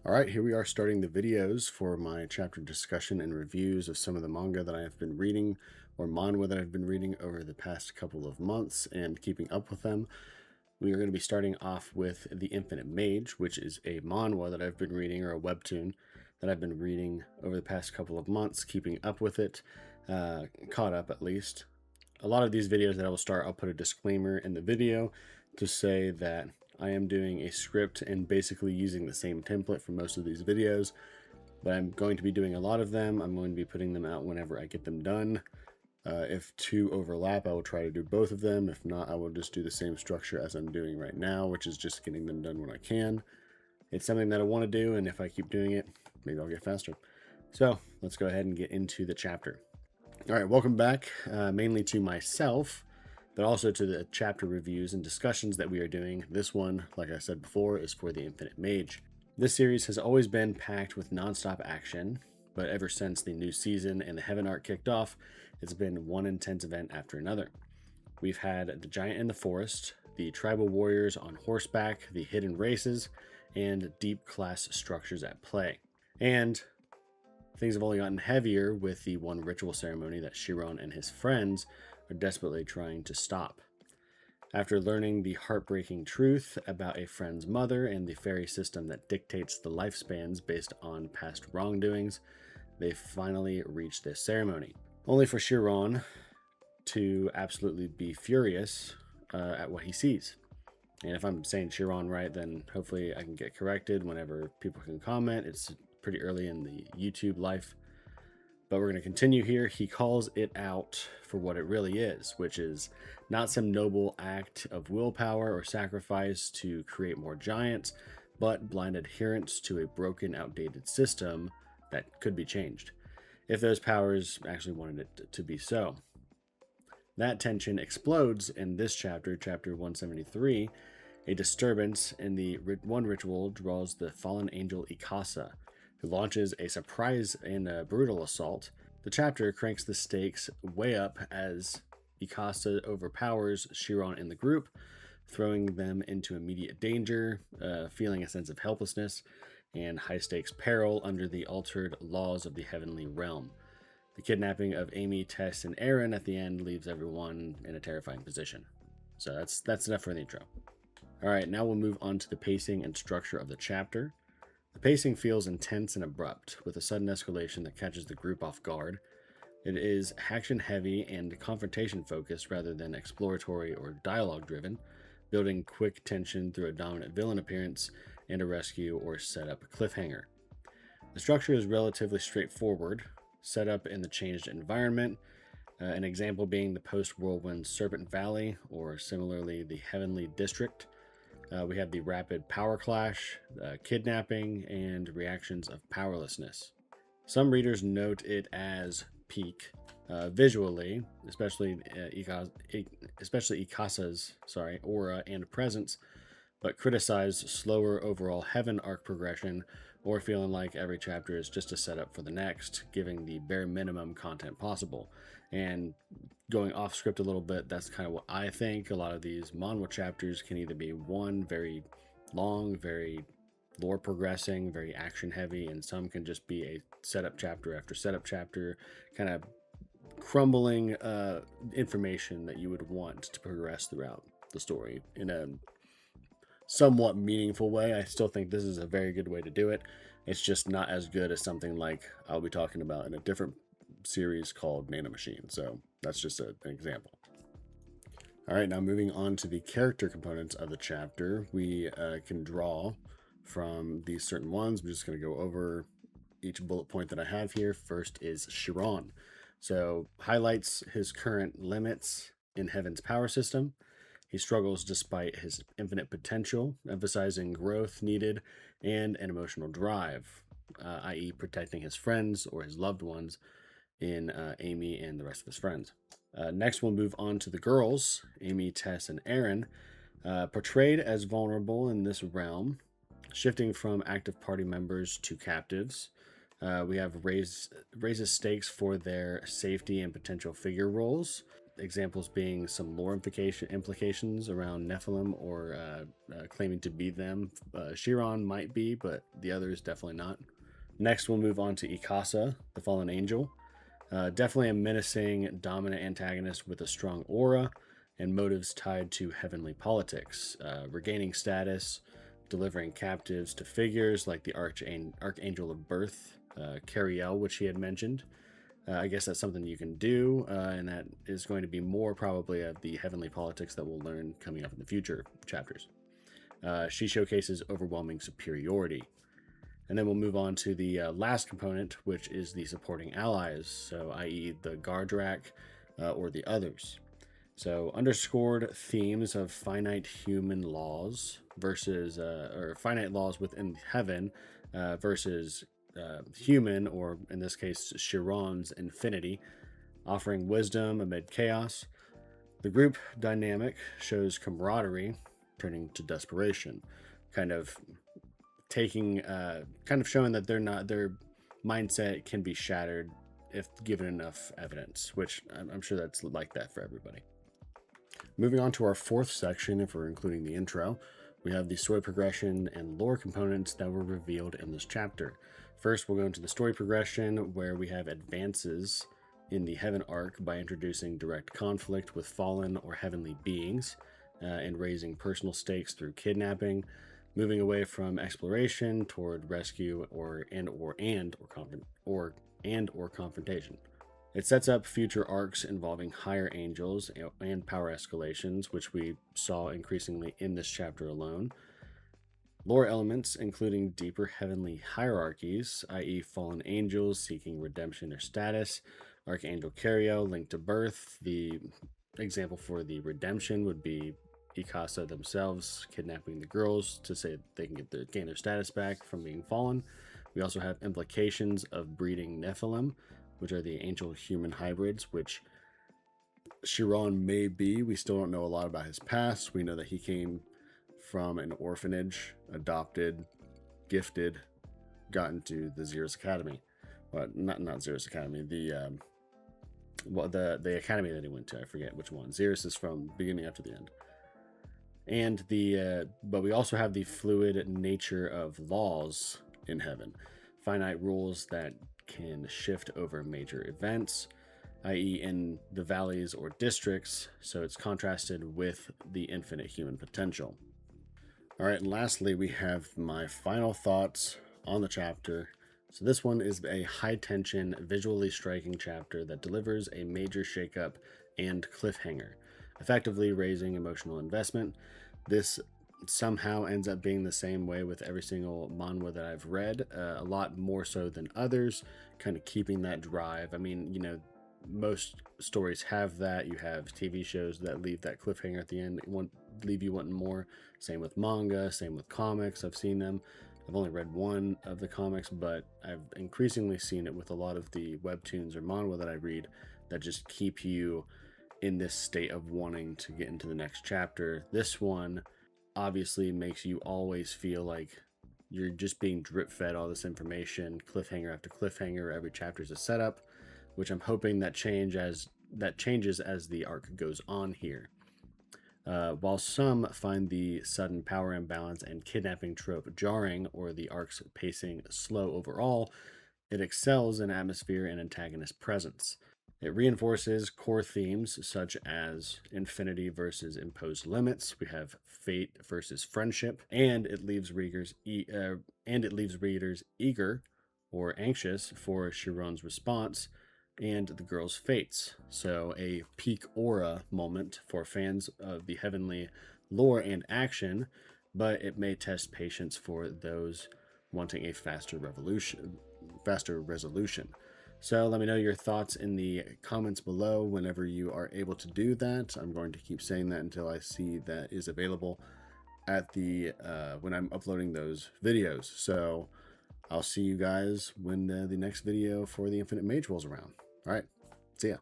All right, here we are starting the videos for my chapter discussion and reviews of some of the manga that I have been reading or manhwa that I've been reading over the past couple of months and keeping up with them. We are going to be starting off with The Infinite Mage, which is a manhwa that I've been reading, or a webtoon that I've been reading over the past couple of months, keeping up with it, caught up at least. A lot of these videos that I will start, I'll put a disclaimer in the video to say that I am doing a script and basically using the same template for most of these videos, but I'm going to be doing a lot of them. I'm going to be putting them out whenever I get them done. If two overlap, I will try to do both of them. If not, I will just do the same structure as I'm doing right now, which is just getting them done when I can. It's something that I want to do, and if I keep doing it, maybe I'll get faster. So let's go ahead and get into the chapter. All right, welcome back, mainly to myself, but also to the chapter reviews and discussions that we are doing. This one, like I said before, is for The Infinite Mage. This series has always been packed with nonstop action, but ever since the new season and the Heaven arc kicked off, it's been one intense event after another. We've had the giant in the forest, the tribal warriors on horseback, the hidden races, and deep class structures at play. And things have only gotten heavier with the one ritual ceremony that Chiron and his friends are desperately trying to stop. After learning the heartbreaking truth about a friend's mother and the fairy system that dictates the lifespans based on past wrongdoings, they finally reach this ceremony. Only for Chiron to absolutely be furious at what he sees. And if I'm saying Chiron right, then hopefully I can get corrected whenever people can comment. It's pretty early in the YouTube life, but we're going to continue here. He calls it out for what it really is, which is not some noble act of willpower or sacrifice to create more giants, but blind adherence to a broken, outdated system that could be changed if those powers actually wanted it to be so. That tension explodes in this chapter, chapter 173. A disturbance in the one ritual draws the fallen angel Ikasa, who launches a surprise and a brutal assault. The chapter cranks the stakes way up as Ikasa overpowers Chiron and the group, throwing them into immediate danger, feeling a sense of helplessness and high stakes peril under the altered laws of the heavenly realm. The kidnapping of Amy, Tess, and Aaron at the end leaves everyone in a terrifying position. So that's enough for the intro. All right, now we'll move on to the pacing and structure of the chapter. The pacing feels intense and abrupt, with a sudden escalation that catches the group off guard. It is action-heavy and confrontation-focused rather than exploratory or dialogue-driven, building quick tension through a dominant villain appearance and a rescue or setup cliffhanger. The structure is relatively straightforward, set up in the changed environment, an example being the post-whirlwind Serpent Valley, or similarly the Heavenly District. We have the rapid power clash, kidnapping, and reactions of powerlessness. Some readers note it as peak visually, especially Ikasa's aura and presence, but criticize slower overall Heaven arc progression, or feeling like every chapter is just a setup for the next, giving the bare minimum content possible. And going off script a little bit, that's kind of what I think. A lot of these manhwa chapters can either be one, very long, very lore progressing, very action heavy, and some can just be a setup chapter after setup chapter, kind of crumbling information that you would want to progress throughout the story in a somewhat meaningful way. I still think this is a very good way to do it. It's just not as good as something like I'll be talking about in a different series called Nano Machine. So that's just an example. All right, now moving on to the character components of the chapter, we can draw from these certain ones. I'm just going to go over each bullet point that I have here. First is Chiron. So highlights his current limits in Heaven's power system. He struggles despite his infinite potential, emphasizing growth needed and an emotional drive, i.e. protecting his friends or his loved ones in Amy and the rest of his friends. Next, we'll move on to the girls, Amy, Tess, and Aaron, portrayed as vulnerable in this realm, shifting from active party members to captives. We have raises stakes for their safety and potential figure roles. examples being some lore implications around Nephilim or claiming to be them. Chiron might be, but the others definitely not. Next, we'll move on to Ikasa, the fallen angel. Definitely a menacing, dominant antagonist with a strong aura and motives tied to heavenly politics, regaining status, delivering captives to figures like the Archangel of Birth, Cariel, which he had mentioned. I guess that's something you can do, and that is going to be more probably of the heavenly politics that we'll learn coming up in the future chapters. She showcases overwhelming superiority. And then we'll move on to the last component, which is the supporting allies, so i.e. the Gardrak or the others. So underscored themes of finite human laws versus, or finite laws within heaven versus human, or in this case, Chiron's infinity, offering wisdom amid chaos. The group dynamic shows camaraderie turning to desperation, kind of showing that their mindset can be shattered if given enough evidence, which I'm sure that's like that for everybody. Moving on to our fourth section, if we're including the intro, we have the story progression and lore components that were revealed in this chapter. First, we'll go into the story progression, where we have advances in the Heaven arc by introducing direct conflict with fallen or heavenly beings and raising personal stakes through kidnapping, moving away from exploration toward rescue or confrontation. It sets up future arcs involving higher angels and power escalations, which we saw increasingly in this chapter alone. Lore elements, including deeper heavenly hierarchies, i.e. fallen angels seeking redemption or status, Archangel Cario linked to birth. The example for the redemption would be Ikasa themselves kidnapping the girls to say they can gain their status back from being fallen. We also have implications of breeding Nephilim, which are the angel-human hybrids, which Chiron may be. We still don't know a lot about his past. We know that he came from an orphanage, adopted, gifted, got into the Xeris Academy. Well, not Xeris Academy. The academy that he went to. I forget which one. Xeris is from beginning after the end. And but we also have the fluid nature of laws in heaven, finite rules that can shift over major events, i.e. in the valleys or districts, so it's contrasted with the infinite human potential. All right, and lastly, we have my final thoughts on the chapter. So this one is a high-tension, visually striking chapter that delivers a major shakeup and cliffhanger, effectively raising emotional investment. This somehow ends up being the same way with every single manhwa that I've read, a lot more so than others, kind of keeping that drive. I mean, most stories have that. You have TV shows that leave that cliffhanger at the end, leave you wanting more. Same with manga, same with comics. I've seen them. I've only read one of the comics, but I've increasingly seen it with a lot of the webtoons or manhwa that I read that just keep you in this state of wanting to get into the next chapter. This one obviously makes you always feel like you're just being drip fed all this information, cliffhanger after cliffhanger. Every chapter is a setup, which I'm hoping that changes as the arc goes on here. While some find the sudden power imbalance and kidnapping trope jarring, or the arc's pacing slow overall, it excels in atmosphere and antagonist presence. It reinforces core themes such as infinity versus imposed limits. We have fate versus friendship, and it leaves readers eager or anxious for Chiron's response and the girls' fates. So a peak aura moment for fans of the heavenly lore and action, but it may test patience for those wanting a faster resolution. So let me know your thoughts in the comments below whenever you are able to do that. I'm going to keep saying that until I see that is available at the when I'm uploading those videos. So I'll see you guys when the next video for the Infinite Mage rolls around. All right, see ya.